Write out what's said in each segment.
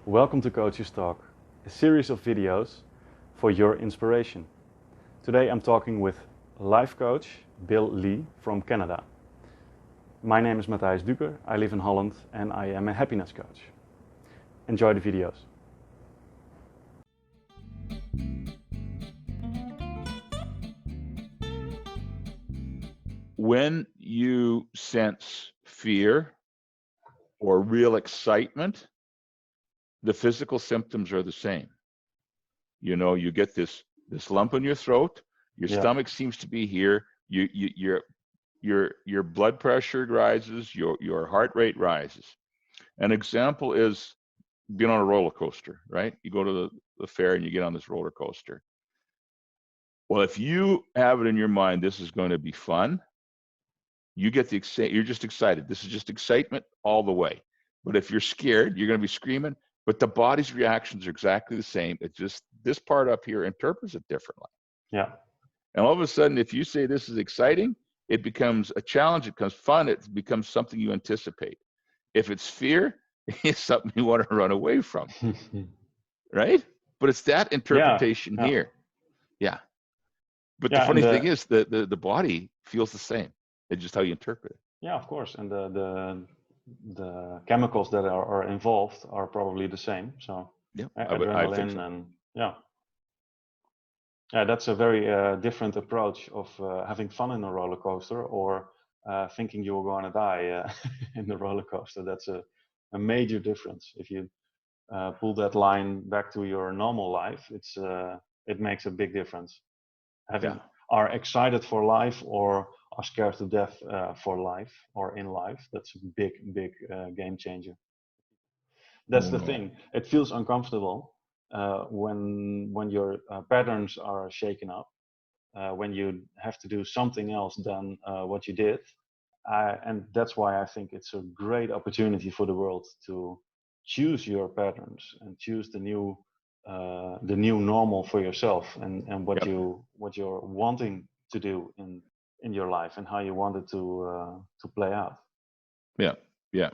Welcome to Coaches Talk, a series of videos for your inspiration. Today I'm talking with life coach Bill Lee from Canada. My name is Matthijs Duker, I live in Holland and I am a happiness coach. Enjoy the videos. When you sense fear or real excitement, the physical symptoms are the same. You know, you get this lump in your throat, your stomach seems to be here, your blood pressure rises, your heart rate rises. An example is being on a roller coaster, right? You go to the fair and you get on this roller coaster. Well, if you have it in your mind, this is going to be fun, you get you're just excited. This is just excitement all the way. But if you're scared, you're going to be screaming, but the body's reactions are exactly the same. It's just this part up here interprets it differently. Yeah. And all of a sudden, if you say this is exciting, it becomes a challenge, it becomes fun, it becomes something you anticipate. If it's fear, it's something you want to run away from, right? But it's that interpretation here. Yeah. But the funny thing is the body feels the same. It's just how you interpret it. Yeah, of course. And the chemicals that are involved are probably the same. So yeah, adrenaline I think so. And yeah, that's a very different approach of having fun in a roller coaster or thinking you're going to die in the roller coaster. That's a major difference. If you pull that line back to your normal life, it makes a big difference. Are excited for life or are scared to death for life or in life. That's a big game changer. That's the thing. It feels uncomfortable when your patterns are shaken up, when you have to do something else than what you did. And that's why I think it's a great opportunity for the world to choose your patterns and choose the new normal for yourself and what you're wanting to do in your life and how you want it to play out. Yeah.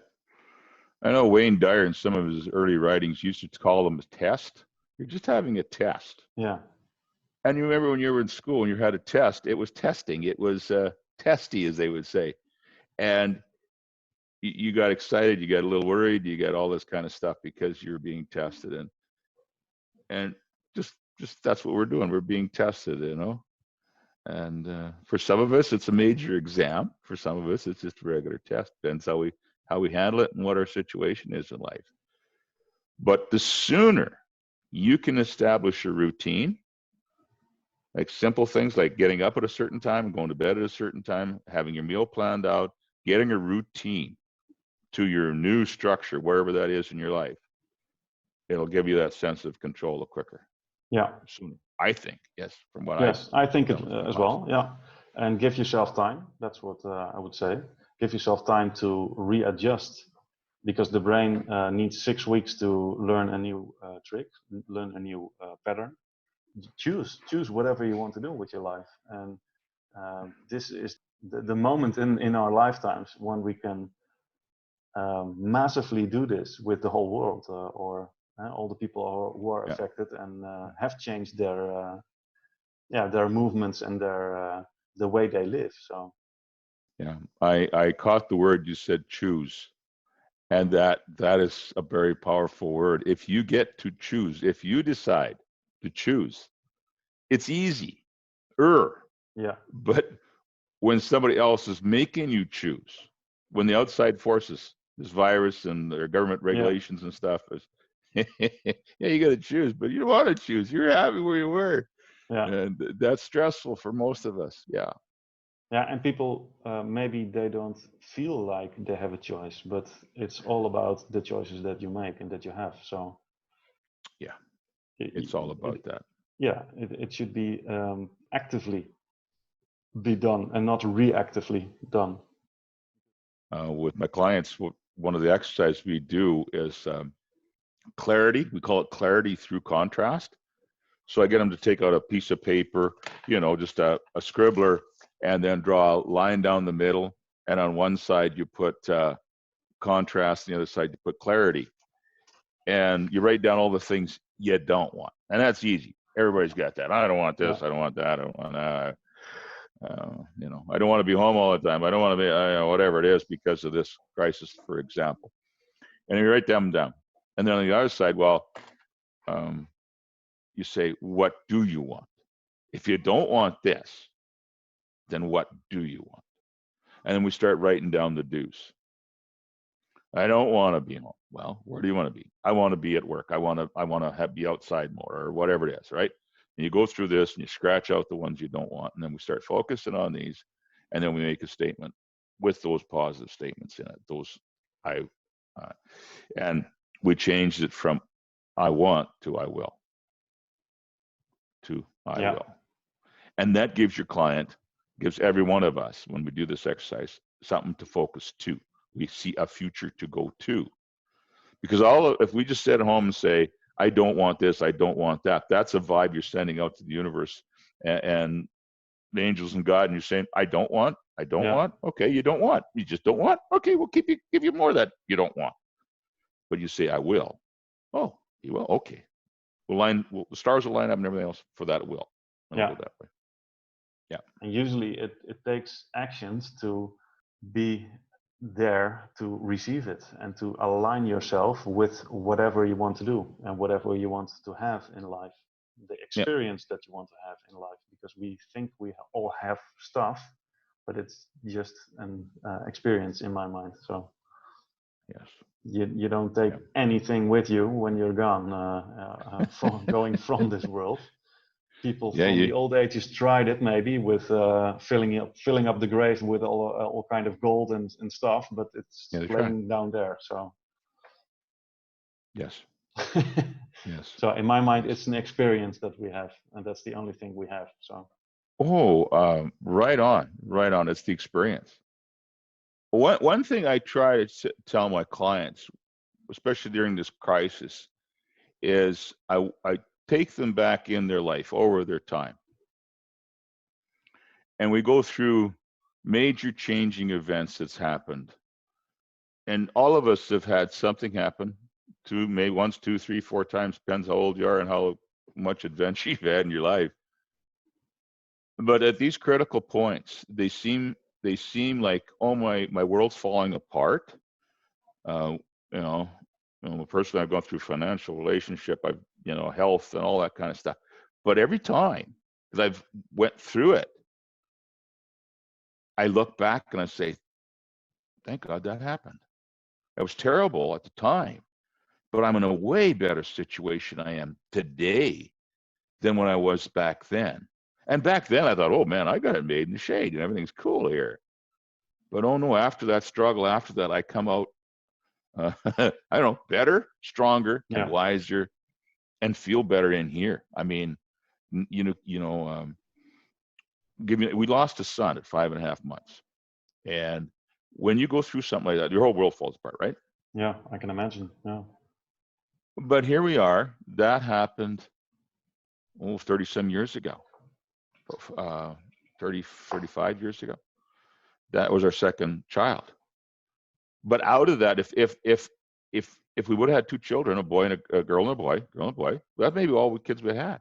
I know Wayne Dyer in some of his early writings used to call them a test. You're just having a test. Yeah. And you remember when you were in school and you had a test, it was testing. It was testy, as they would say. And you got excited, you got a little worried, you got all this kind of stuff because you're being tested. And just that's what we're doing. We're being tested, you know. And for some of us, it's a major exam. For some of us, it's just a regular test. Depends how we handle it and what our situation is in life. But the sooner you can establish a routine, like simple things like getting up at a certain time, going to bed at a certain time, having your meal planned out, getting a routine to your new structure, wherever that is in your life, it'll give you that sense of control the quicker. Yeah. Sooner, I think. Yes, from what I think it as well. Yeah. And give yourself time. That's what I would say. Give yourself time to readjust, because the brain needs 6 weeks to learn a new trick, learn a new pattern. Choose whatever you want to do with your life. And this is the moment in our lifetimes when we can massively do this with the whole world or all the people who are affected and have changed their movements and the way they live. So yeah, I caught the word you said, choose. And that is a very powerful word. If you get to choose, if you decide to choose, it's easy. Yeah. But when somebody else is making you choose, when the outside forces, this virus and their government regulations and stuff is, you got to choose, but you don't want to choose. You're happy where you were. Yeah. And that's stressful for most of us. Yeah. Yeah, and people maybe they don't feel like they have a choice, but it's all about the choices that you make and that you have. So yeah, it's all about that. Yeah, it should be actively be done and not reactively done. With my clients, one of the exercises we do is clarity. We call it clarity through contrast. So I get them to take out a piece of paper, just a scribbler, and then draw a line down the middle. And on one side you put contrast, and the other side you put clarity. and you write down all the things you don't want, and that's easy. Everybody's got that. I don't want this. Yeah. I don't want that. I don't want that. I don't want to be home all the time. I don't want to be, whatever it is, because of this crisis, for example. And you write them down. And then on the other side, well, you say, what do you want? If you don't want this, then what do you want? And then we start writing down the do's. I don't want to be home. Well, where do you want to be? I want to be at work. I want to be outside more, or whatever it is, right? And you go through this and you scratch out the ones you don't want, and then we start focusing on these, and then we make a statement with those positive statements in it. And we changed it from I want to I will, to I will. And that gives your client, gives every one of us, when we do this exercise, something to focus to. We see a future to go to. Because if we just sit at home and say, I don't want this, I don't want that, that's a vibe you're sending out to the universe and the angels and God, and you're saying, I don't want. Okay, you don't want. You just don't want. Okay, we'll give you more of that you don't want. But you say, I will. Oh, you will? Okay. The stars will line up and everything else for that will. And we'll go that way. Yeah. And usually it takes actions to be there to receive it and to align yourself with whatever you want to do and whatever you want to have in life, the experience that you want to have in life, because we think we all have stuff, but it's just an experience in my mind. So yes, you don't take anything with you when you're gone, going from this world. People from the old ages tried it maybe with filling up the grave with all kind of gold and stuff, but it's laying down there. So yes. Yes. So in my mind, it's an experience that we have, and that's the only thing we have. So. Right on. It's the experience. One thing I try to tell my clients, especially during this crisis, is I take them back in their life over their time. And we go through major changing events that's happened. And all of us have had something happen maybe once, 2, 3, 4 times, depends how old you are and how much adventure you've had in your life. But at these critical points, they seem like, oh, my world's falling apart. Personally, I've gone through financial, relationship, health and all that kind of stuff. But every time, because I've went through it, I look back and I say, thank God that happened. It was terrible at the time, but I'm in a way better situation I am today than when I was back then. And back then I thought, oh man, I got it made in the shade and everything's cool here. But oh no, after that struggle, after that, I come out, I don't know, better, stronger, and wiser, and feel better in here. I mean, we lost a son at 5.5 months. And when you go through something like that, your whole world falls apart, right? Yeah, I can imagine. Yeah. But here we are. That happened 30 some years ago, 35 years ago. That was our second child. But out of that, if we would have had 2 children, a boy and a girl and a boy, that may be all the kids we had.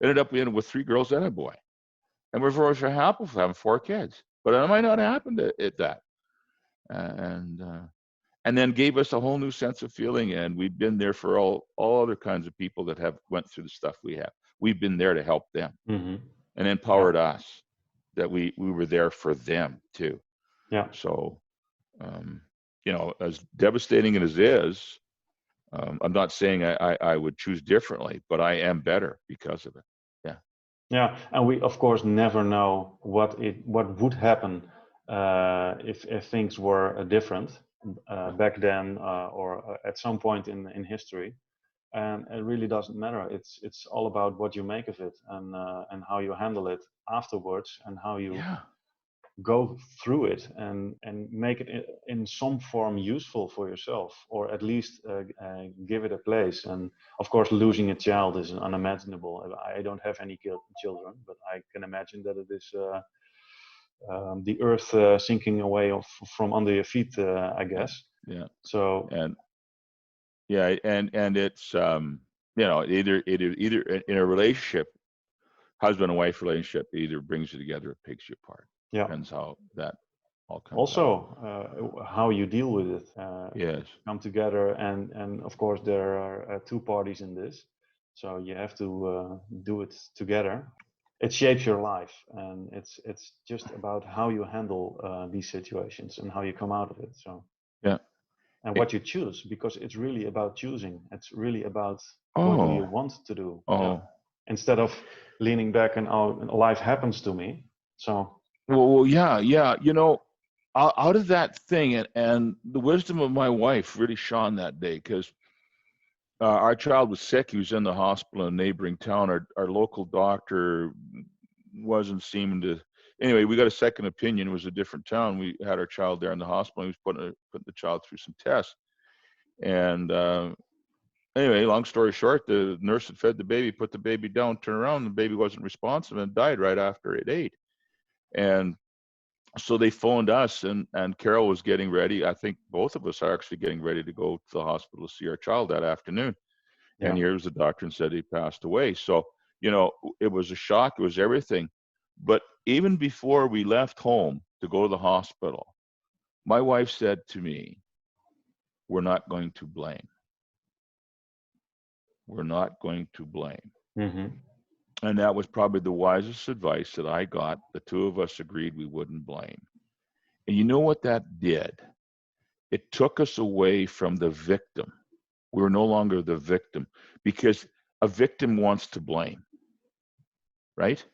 Ended up being with 3 girls and a boy. And we're very happy for having 4 kids. But it might not have happened at that. And then gave us a whole new sense of feeling. And we've been there for all other kinds of people that have went through the stuff we have. We've been there to help them and empowered us that we were there for them too. Yeah. So, as devastating as it is, I'm not saying I would choose differently, but I am better because of it. Yeah. Yeah, and we of course never know what would happen if things were different back then or at some point in history, and it really doesn't matter. It's all about what you make of it and how you handle it afterwards and how you go through it and make it in some form useful for yourself, or at least give it a place. And of course, losing a child is unimaginable. I don't have any children, but I can imagine that it is the earth sinking away from under your feet, I guess. Yeah. So Yeah, and it's either in a relationship, husband and wife relationship, either brings you together or takes you apart. Yeah. Depends how that all comes Also, how you deal with it. Yes. Come together, and of course there are two parties in this, so you have to do it together. It shapes your life, and it's just about how you handle these situations and how you come out of it. So Yeah. and what you choose, because it's really about choosing. It's really about what do you Oh. want to do. Oh. Instead of leaning back and, oh, life happens to me. So Well, yeah. Out of that thing, and the wisdom of my wife really shone that day, because our child was sick. He was in the hospital in a neighboring town. Our local doctor wasn't seeming to. Anyway, we got a second opinion. It was a different town. We had our child there in the hospital. He was putting the child through some tests. And anyway, long story short, the nurse had fed the baby, put the baby down, turned around, the baby wasn't responsive and died right after it ate. And so they phoned us, and Carol was getting ready. I think both of us are actually getting ready to go to the hospital to see our child that afternoon. yeah. And here's the doctor and said he passed away. So, it was a shock. It was everything. But even before we left home to go to the hospital, my wife said to me, "We're not going to blame. We're not going to blame." Mm-hmm. And that was probably the wisest advice that I got. The two of us agreed we wouldn't blame. And you know what that did? It took us away from the victim. We were no longer the victim, because a victim wants to blame, right?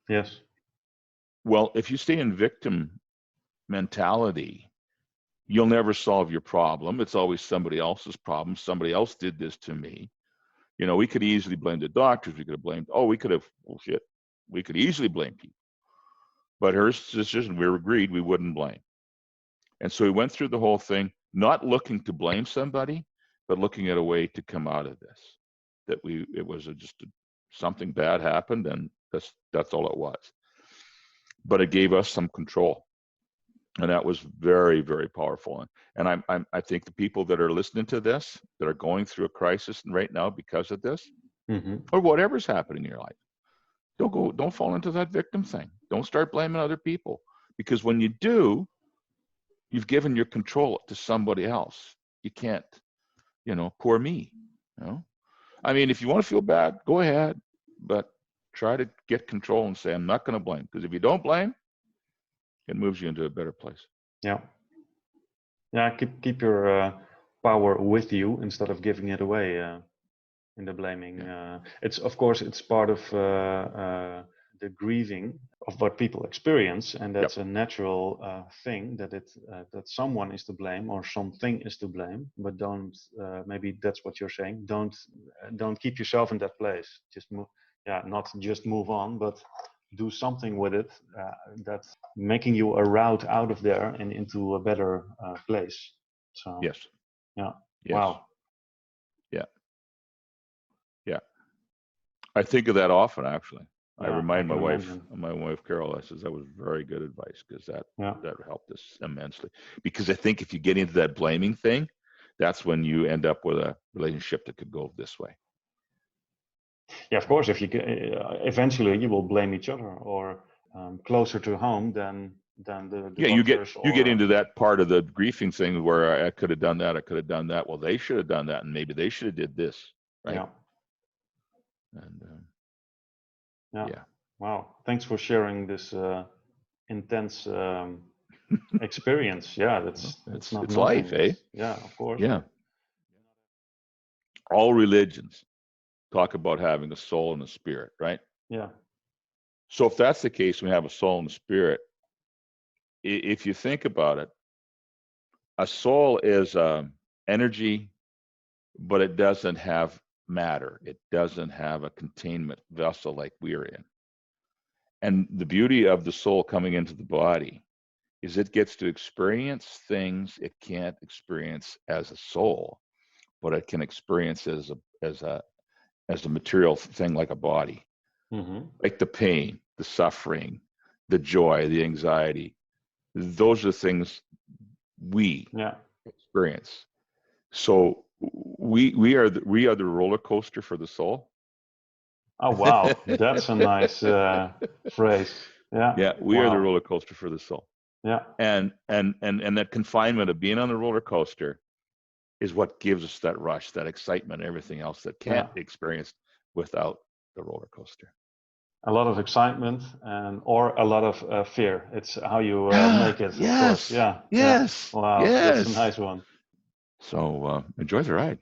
Yes. Well, if you stay in victim mentality, you'll never solve your problem. It's always somebody else's problem. Somebody else did this to me. We could easily blame the doctors. We could have blamed, we could easily blame people. But her decision, we agreed we wouldn't blame. And so we went through the whole thing, not looking to blame somebody, but looking at a way to come out of this. It was something bad happened, and that's all it was. But it gave us some control, and that was very, very powerful. And I think the people that are listening to this, that are going through a crisis right now because of this, Mm-hmm. or whatever's happening in your life, don't fall into that victim thing. Don't start blaming other people, because when you do, you've given your control to somebody else. You can't, poor me. I mean, if you want to feel bad, go ahead, but try to get control and say, I'm not going to blame. Because if you don't blame, it moves you into a better place. Yeah. Yeah. Keep your power with you instead of giving it away in the blaming. Yeah. It's part of the grieving of what people experience, and that's a natural thing that someone is to blame or something is to blame. But don't maybe that's what you're saying. Don't keep yourself in that place. Just move. Yeah, not just move on, but do something with it that's making you a route out of there and into a better place. So Yes. yeah. Yes. Wow. Yeah. I think of that often, actually. Yeah, I remind my wife Carol, I says that was very good advice, because that helped us immensely. Because I think if you get into that blaming thing, that's when you end up with a relationship that could go this way. Yeah, of course. If you eventually you will blame each other, or closer to home than the you doctors. Get into that part of the grieving thing where I could have done that, I could have done that. Well, they should have done that, and maybe they should have did this, right? Yeah. And yeah. Wow. Thanks for sharing this intense experience. Yeah, it's not it's nothing. life, eh? Yeah, of course. Yeah. All religions talk about having a soul and a spirit, right? Yeah. So if that's the case, we have a soul and a spirit. If you think about it, a soul is energy, but it doesn't have matter. It doesn't have a containment vessel like we're in. And the beauty of the soul coming into the body is it gets to experience things it can't experience as a soul, but it can experience as a material thing, like a body. Mm-hmm. Like the pain, the suffering, the joy, the anxiety. Those are things we experience. So We are the roller coaster for the soul. Oh wow, that's a nice phrase. Yeah. Yeah, we are the roller coaster for the soul. Yeah. And that confinement of being on the roller coaster is what gives us that rush, that excitement, everything else that can't be experienced without the roller coaster. A lot of excitement or a lot of fear. It's how you make it, of course. Yeah. Yes. Yeah. Wow, yes. that's a nice one. So enjoy the ride.